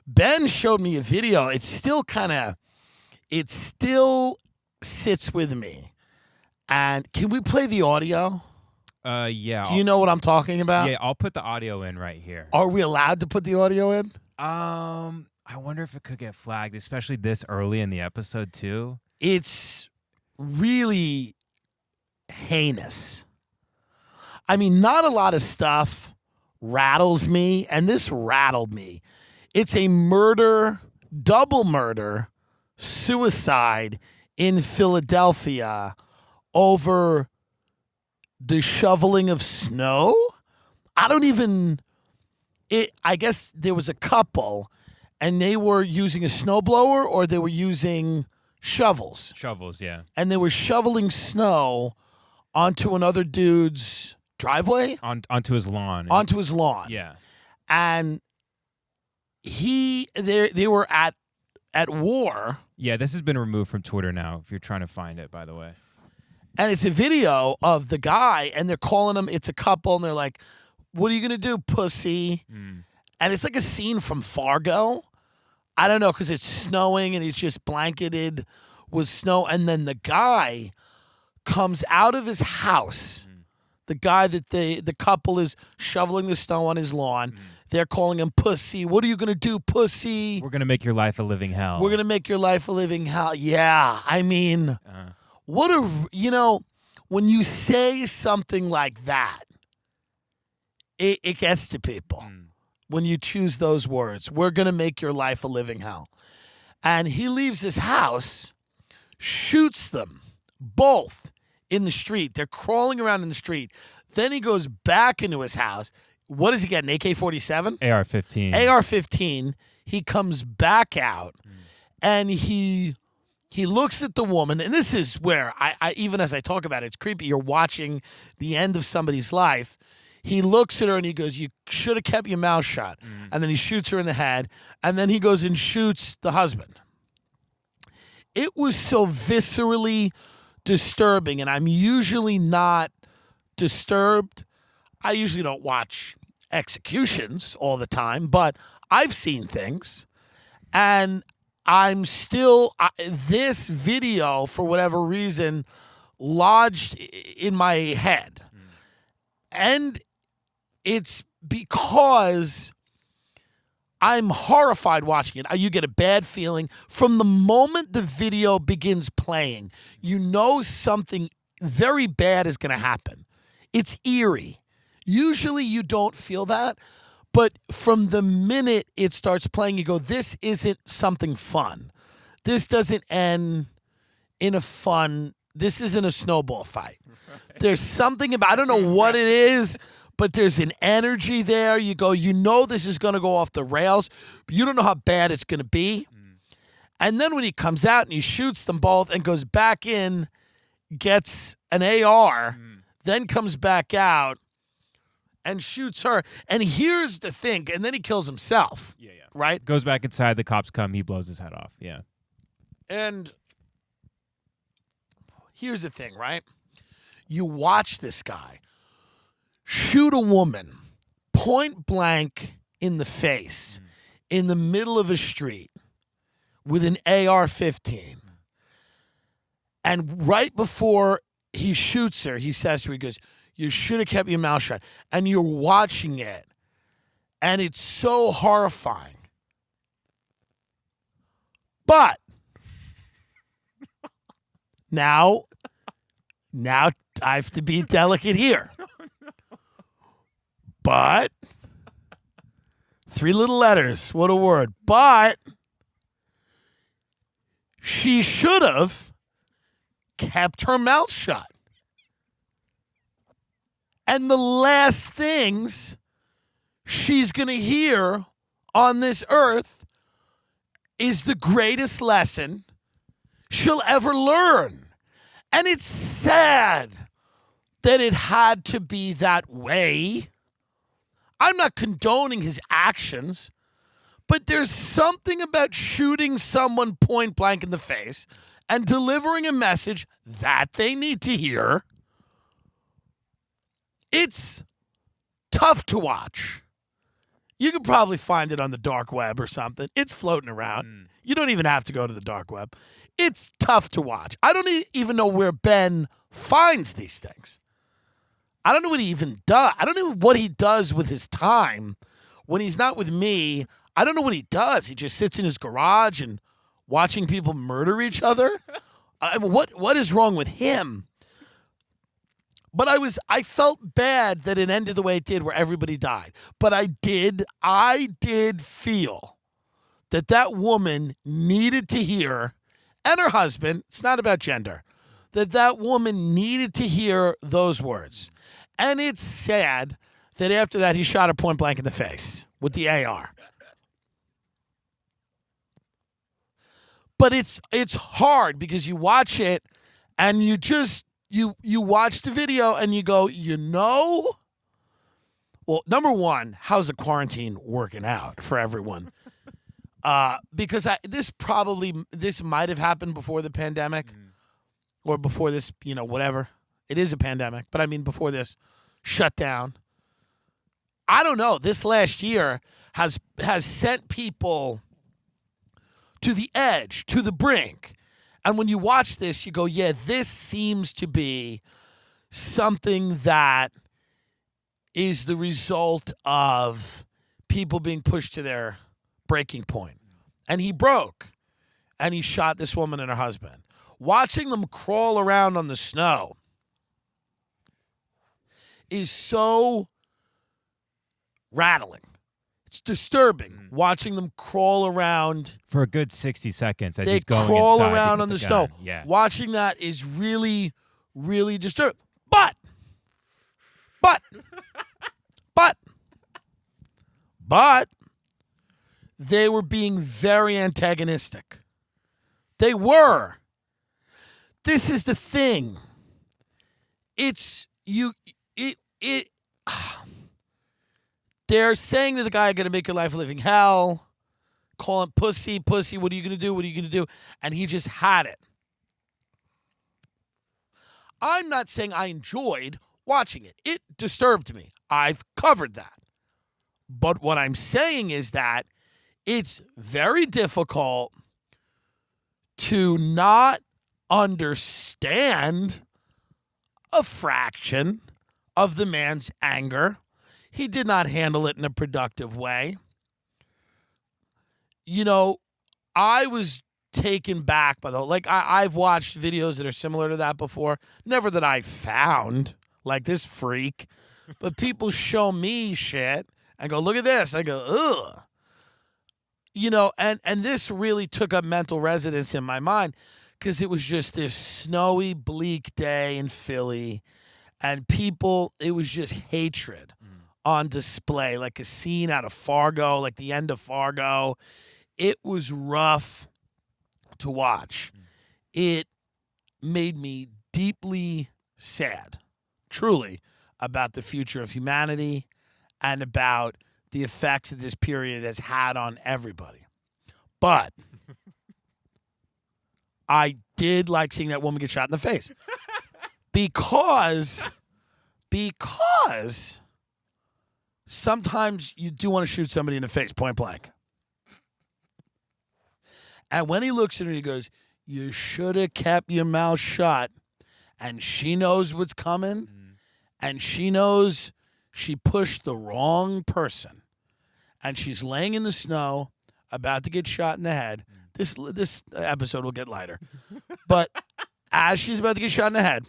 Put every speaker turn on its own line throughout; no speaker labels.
Ben showed me a video. It still sits with me. And can we play the audio?
Yeah.
Do you know what I'm talking about?
Yeah, I'll put the audio in right here.
Are we allowed to put the audio in?
I wonder if it could get flagged, especially this early in the episode too.
It's really heinous. I mean, not a lot of stuff rattles me, and this rattled me. It's a murder, double murder, suicide in Philadelphia over the shoveling of snow. I guess there was a couple, and they were using a snowblower or they were using shovels.
Shovels, yeah.
And they were shoveling snow onto another dude's driveway?
Onto his lawn.
Onto his lawn.
Yeah.
And they were at war.
Yeah, this has been removed from Twitter now, if you're trying to find it, by the way.
And it's a video of the guy, and they're calling him, it's a couple, and they're like, what are you going to do, pussy? And it's like a scene from Fargo. I don't know, because it's snowing, and it's just blanketed with snow. And then the guy comes out of his house, the guy that the couple is shoveling the snow on his lawn. They're calling him pussy. What are you going to do, pussy?
We're going to make your life a living hell.
We're going to make your life a living hell. Yeah, I mean... when you say something like that, it gets to people. When you choose those words, we're going to make your life a living hell. And he leaves his house, shoots them both in the street. They're crawling around in the street. Then he goes back into his house. What does he get, an AK-47?
AR-15.
AR-15. He comes back out, and he looks at the woman, and this is where, I even as I talk about it, it's creepy. You're watching the end of somebody's life. He looks at her, and he goes, you should have kept your mouth shut. And then he shoots her in the head, and then he goes and shoots the husband. It was so viscerally disturbing, and I'm usually not disturbed. I usually don't watch executions all the time, but I've seen things, and I'm still, this video, for whatever reason, lodged in my head. And it's because I'm horrified watching it. You get a bad feeling. From the moment the video begins playing, you know something very bad is going to happen. It's eerie. Usually you don't feel that. But from the minute it starts playing, you go, this isn't something fun. This doesn't end in a fun, this isn't a snowball fight. There's something about, I don't know what it is, but there's an energy there. You go, you know this is going to go off the rails, but you don't know how bad it's going to be. And then when he comes out and he shoots them both and goes back in, gets an AR, then comes back out, and shoots her. And here's the thing. And then he kills himself. Yeah. Right?
Goes back inside. The cops come. He blows his head off. Yeah.
And here's the thing, right? You watch this guy shoot a woman point blank in the face in the middle of a street with an AR-15. And right before he shoots her, he says to her, he goes, you should have kept your mouth shut. And you're watching it, and it's so horrifying. But now I have to be delicate here. But 3 little letters, what a word. But she should have kept her mouth shut. And the last things she's going to hear on this earth is the greatest lesson she'll ever learn. And it's sad that it had to be that way. I'm not condoning his actions, but there's something about shooting someone point blank in the face and delivering a message that they need to hear. It's tough to watch. You could probably find it on the dark web or something. It's floating around. You don't even have to go to the dark web. It's tough to watch. I don't even know where Ben finds these things. I don't know what he even does. I don't know what he does with his time when he's not with me. I don't know what he does. He just sits in his garage and watching people murder each other. What is wrong with him? But I felt bad that it ended the way it did, where everybody died. But I did feel that woman needed to hear, and her husband, it's not about gender, that woman needed to hear those words. And it's sad that after that he shot her point blank in the face with the AR. But it's hard because you watch it and you just you watch the video and you go, well, number one, how's the quarantine working out for everyone? Because this might have happened before the pandemic or before this, whatever. It is a pandemic, but I mean before this shutdown. I don't know. This last year has sent people to the edge, to the brink. And when you watch this, you go, yeah, this seems to be something that is the result of people being pushed to their breaking point. And he broke, and he shot this woman and her husband. Watching them crawl around on the snow is so rattling. It's disturbing watching them crawl around
for a good 60 seconds. As
they
he's going
crawl
inside
around
to
on
get
the snow.
gun. Yeah.
Watching that is really, really disturbing. But they were being very antagonistic. They were. This is the thing. They're saying to the guy, going to make your life a living hell. Call him pussy. What are you going to do? What are you going to do? And he just had it. I'm not saying I enjoyed watching it. It disturbed me. I've covered that. But what I'm saying is that it's very difficult to not understand a fraction of the man's anger. He did not handle it in a productive way. I was taken back by I've watched videos that are similar to that before. Never that I found, like this freak. But people show me shit and go, look at this. I go, ugh. And this really took up mental residence in my mind because it was just this snowy, bleak day in Philly. And it was just hatred on display, like a scene out of Fargo, like the end of Fargo. It was rough to watch. It made me deeply sad, truly, about the future of humanity and about the effects that this period has had on everybody. But I did like seeing that woman get shot in the face because sometimes you do want to shoot somebody in the face, point blank. And when he looks at her, he goes, you should have kept your mouth shut. And she knows what's coming. And she knows she pushed the wrong person. And she's laying in the snow, about to get shot in the head. This episode will get lighter. But as she's about to get shot in the head,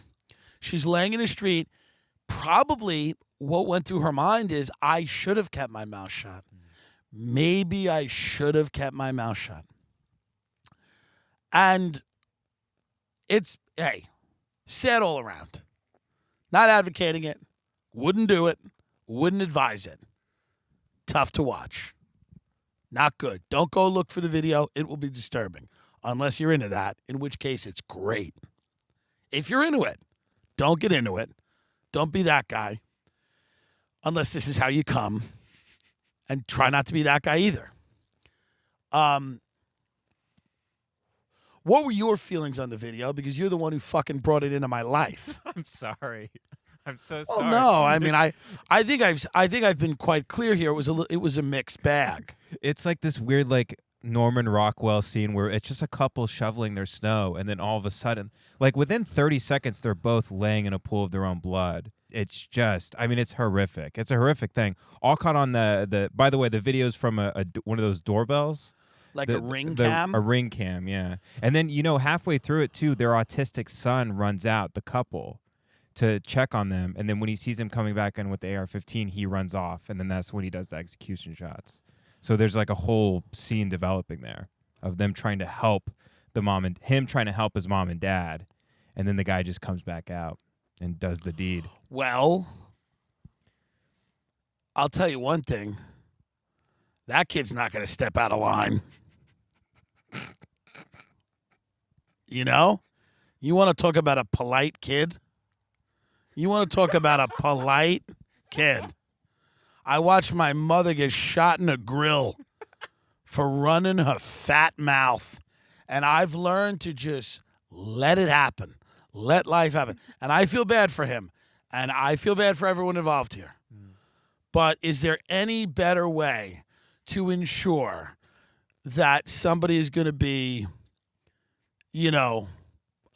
she's laying in the street. Probably what went through her mind is, I should have kept my mouth shut. Maybe I should have kept my mouth shut. And it's, sad all around. Not advocating it. Wouldn't do it. Wouldn't advise it. Tough to watch. Not good. Don't go look for the video. It will be disturbing. Unless you're into that, in which case it's great. If you're into it, don't get into it. Don't be that guy. Unless this is how you come. And try not to be that guy either. What were your feelings on the video? Because you're the one who fucking brought it into my life.
I'm sorry. I'm so
Oh
sorry.
no, I mean, I think I've been quite clear here. It was a mixed bag.
It's like this weird like Norman Rockwell scene where it's just a couple shoveling their snow, and then all of a sudden, like within 30 seconds, they're both laying in a pool of their own blood. It's just, I mean, it's horrific. It's a horrific thing. All caught on the. By the way, the video's from one of those doorbells.
Like a ring cam?
A ring cam, yeah. And then, halfway through it, too, their autistic son runs out, the couple, to check on them. And then when he sees him coming back in with the AR-15, he runs off. And then that's when he does the execution shots. So there's like a whole scene developing there of them trying to help him trying to help his mom and dad. And then the guy just comes back out and does the deed.
Well, I'll tell you one thing. That kid's not going to step out of line. You want to talk about a polite kid? You want to talk about a polite kid? I watched my mother get shot in a grill for running her fat mouth. And I've learned to just let it happen. Let life happen. And I feel bad for him. And I feel bad for everyone involved here. But is there any better way to ensure that somebody is going to be, a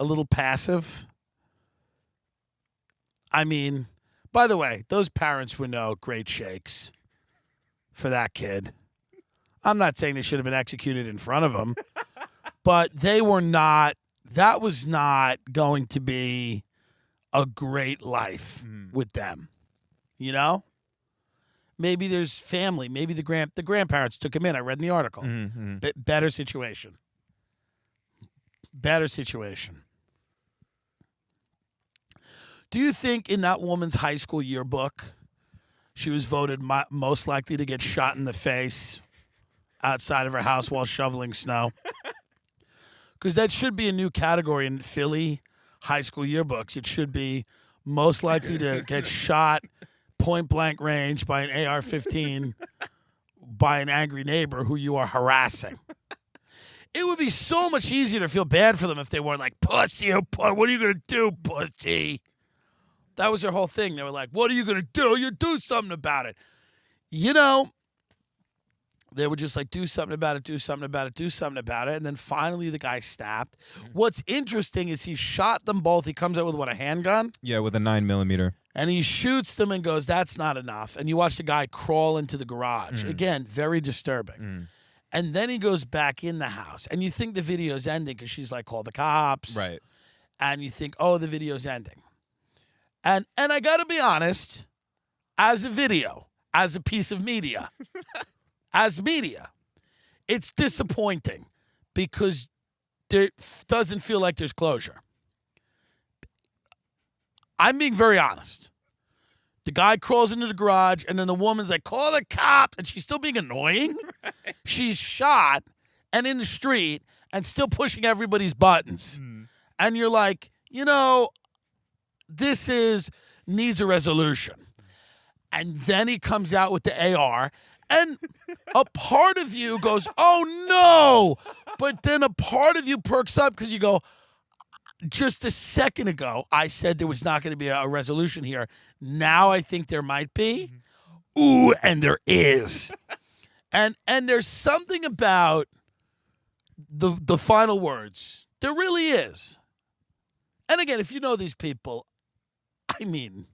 little passive? I mean, by the way, those parents were no great shakes for that kid. I'm not saying they should have been executed in front of him, but they were not. That was not going to be a great life with them. Maybe there's family. Maybe the grandparents took him in. I read in the article.
Mm-hmm.
Better situation. Better situation. Do you think in that woman's high school yearbook, she was voted most likely to get shot in the face outside of her house while shoveling snow? Because that should be a new category in Philly high school yearbooks. It should be most likely to get shot point blank range by an AR-15 by an angry neighbor who you are harassing. It would be so much easier to feel bad for them if they weren't like, pussy, what are you going to do, pussy? That was their whole thing. They were like, what are you going to do? You do something about it. They were just like, do something about it, do something about it, do something about it. And then finally the guy snapped. What's interesting is he shot them both. He comes out with, a handgun?
Yeah, with a 9mm.
And he shoots them and goes, that's not enough. And you watch the guy crawl into the garage. Again, very disturbing. And then he goes back in the house. And you think the video's ending because she's like, call the cops.
Right.
And you think, oh, the video's ending. And I got to be honest, as a video, as a piece of media, as media, it's disappointing because it doesn't feel like there's closure. I'm being very honest. The guy crawls into the garage, and then the woman's like, call the cop, and she's still being annoying. Right. She's shot and in the street and still pushing everybody's buttons. And you're like, this needs a resolution. And then he comes out with the AR, and a part of you goes, oh, no. But then a part of you perks up because you go, just a second ago, I said there was not going to be a resolution here. Now I think there might be. Ooh, and there is. And there's something about the final words. There really is. And again, if you know these people, I mean,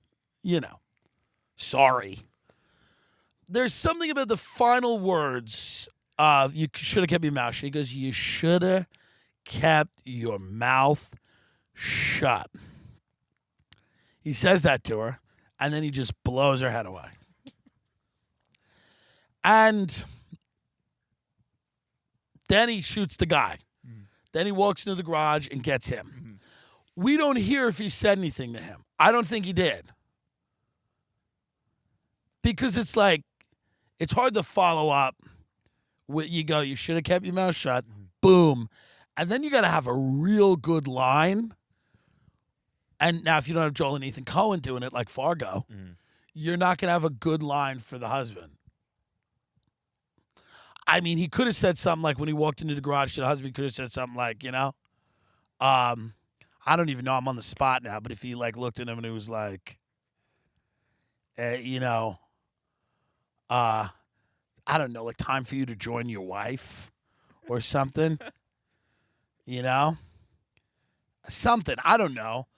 sorry. There's something about the final words of you should have kept your mouth shut. He goes, you should have kept your mouth shut. He says that to her, and then he just blows her head away. And then he shoots the guy. Then he walks into the garage and gets him. We don't hear if he said anything to him. I don't think he did. Because it's like, it's hard to follow up. You go, you should have kept your mouth shut. Boom. And then you got to have a real good line. And now if you don't have Joel and Ethan Coen doing it like Fargo, you're not going to have a good line for the husband. I mean, he could have said something like when he walked into the garage to the husband, he could have said something like, I don't even know, I'm on the spot now, but if he like looked at him and he was like, you know, I don't know, like time for you to join your wife or something. You know, something. I don't know.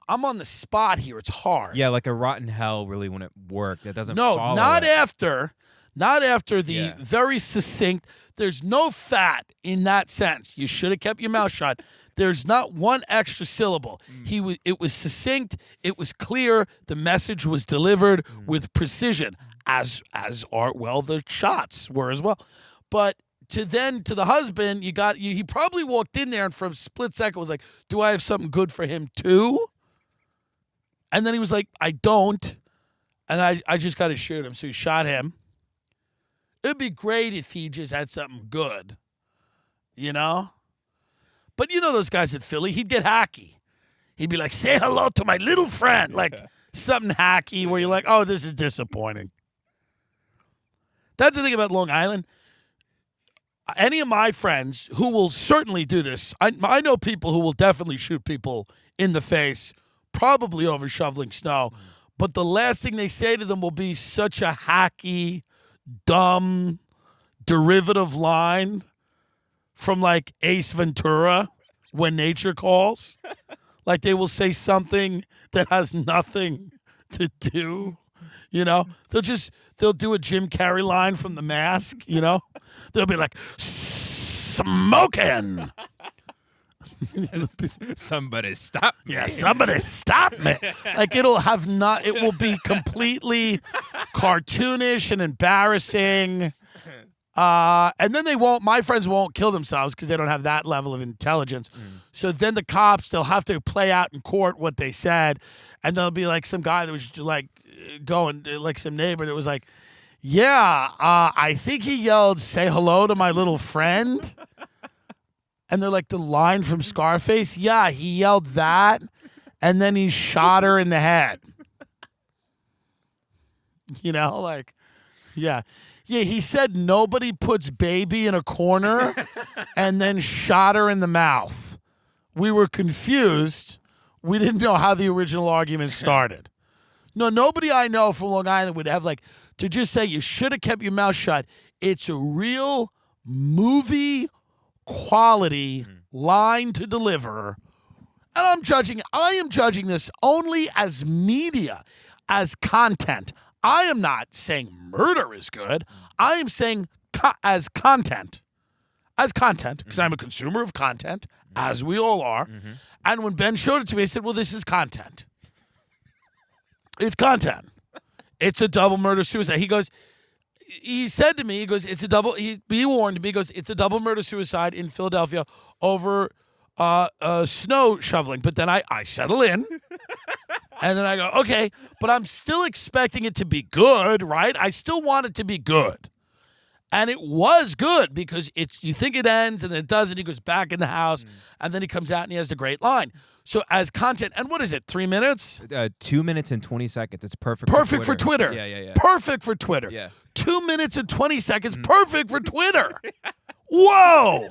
I'm on the spot here. It's hard.
Yeah, like a rotten hell really wouldn't work. That doesn't
No,
follow
not
it.
after the
Yeah.
very succinct. There's no fat in that sentence. You should have kept your mouth shut. There's not one extra syllable. It was succinct. It was clear. The message was delivered with precision, as are the shots were as well. But to the husband, he probably walked in there and for a split second was like, "Do I have something good for him too?" And then he was like, "I don't." And I just got to shoot him. So he shot him. It'd be great if he just had something good, you know? But you know those guys at Philly, he'd get hacky. He'd be like, "Say hello to my little friend." Like something hacky where you're like, "Oh, this is disappointing." That's the thing about Long Island. Any of my friends who will certainly do this, I know people who will definitely shoot people in the face, probably over shoveling snow. But the last thing they say to them will be such a hacky, dumb, derivative line from like Ace Ventura, When Nature Calls. Like they will say something that has nothing to do. You know, they'll do a Jim Carrey line from The Mask, you know? They'll be like, "Smoking."
Somebody stop me.
Yeah, somebody stop me. Like it will be completely cartoonish and embarrassing. And then my friends won't kill themselves because they don't have that level of intelligence. So then the cops, they'll have to play out in court what they said. And there'll be like some guy that was like going, like some neighbor that was like, "Yeah, I think he yelled, 'Say hello to my little friend.'" And they're like, "The line from Scarface?" "Yeah, he yelled that. And then he shot her in the head." You know, like, yeah. Yeah, he said nobody puts baby in a corner and then shot her in the mouth. We were confused. We didn't know how the original argument started. No, nobody I know from Long Island would have like to just say you should have kept your mouth shut. It's a real movie quality line to deliver. And I am judging this only as media, as content. I am not saying murder is good. I am saying as content. As content, because I'm a consumer of content, as we all are. And when Ben showed it to me, I said, "Well, this is content. It's content. It's a double murder suicide." He said to me, "It's a double," he warned me, he goes, "It's a double murder suicide in Philadelphia over snow shoveling." But then I settle in. And then I go, "Okay, but I'm still expecting it to be good, right? I still want it to be good." And it was good because you think it ends and then it doesn't. He goes back in the house and then he comes out and he has the great line. So as content, and what is it, 3 minutes?
2 minutes and 20 seconds. It's perfect.
Perfect for Twitter.
Yeah.
Perfect for Twitter.
Yeah.
2 minutes and 20 seconds. Perfect for Twitter. Whoa.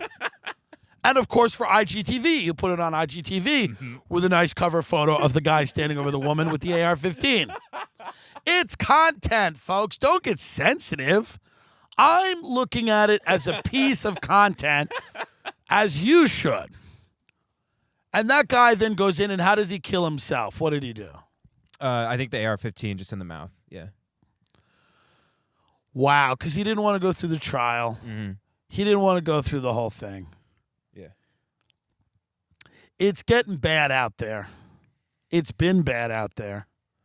And of course for IGTV, you put it on IGTV with a nice cover photo of the guy standing over the woman with the AR-15. It's content, folks. Don't get sensitive. I'm looking at it as a piece of content, as you should. And that guy then goes in, and how does he kill himself? What did he do?
I think the AR-15 just in the mouth. Yeah.
Wow, because he didn't want to go through the trial. He didn't want to go through the whole thing.
Yeah.
It's getting bad out there. It's been bad out there.